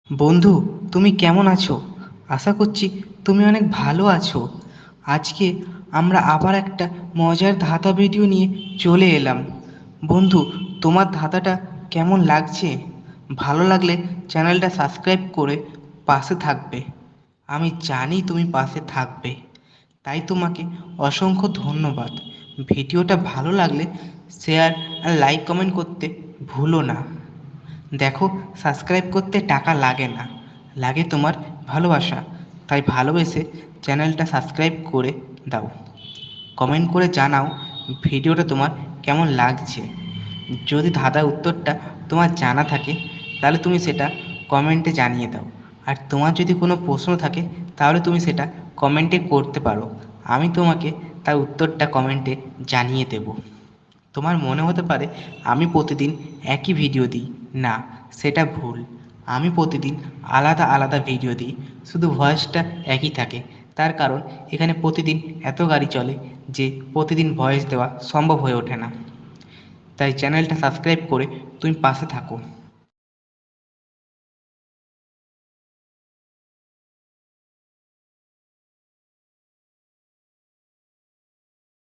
বন্ধু, তুমি কেমন আছো? আশা করছি তুমি অনেক ভালো আছো। আজকে আমরা আবার একটা মজার ধাঁধা ভিডিও নিয়ে চলে এলাম। বন্ধু, তোমার ধাঁধাটা কেমন লাগছে? ভালো লাগলে চ্যানেলটা সাবস্ক্রাইব করে পাশে থাকবে। আমি জানি তুমি পাশে থাকবে, তাই তোমাকে অসংখ্য ধন্যবাদ। ভিডিওটা ভালো লাগলে শেয়ার আর লাইক কমেন্ট করতে ভুলো না। দেখো, সাবস্ক্রাইব করতে টাকা লাগে না, লাগে তোমার ভালোবাসা। তাই ভালোবেসে চ্যানেলটা সাবস্ক্রাইব করে দাও। কমেন্ট করে জানাও ভিডিওটা তোমার কেমন লাগছে। যদি ধাঁধার উত্তরটা তোমার জানা থাকে তাহলে তুমি সেটা কমেন্টে জানিয়ে দাও। আর তোমার যদি কোনো প্রশ্ন থাকে তাহলে তুমি সেটা কমেন্টে করতে পারো। আমি তোমাকে তার উত্তরটা কমেন্টে জানিয়ে দেব। তোমার মনে হতে পারে আমি প্রতিদিন একই ভিডিও দিই। না, সেটা ভুল। আমি প্রতিদিন আলাদা আলাদা ভিডিও দিই, শুধু ভয়েসটা একই থাকে। তার কারণ এখানে প্রতিদিন এত গাড়ি চলে যে প্রতিদিন ভয়েস দেওয়া সম্ভব হয়ে ওঠে না। তাই চ্যানেলটা সাবস্ক্রাইব করে তুমি পাশে থাকো।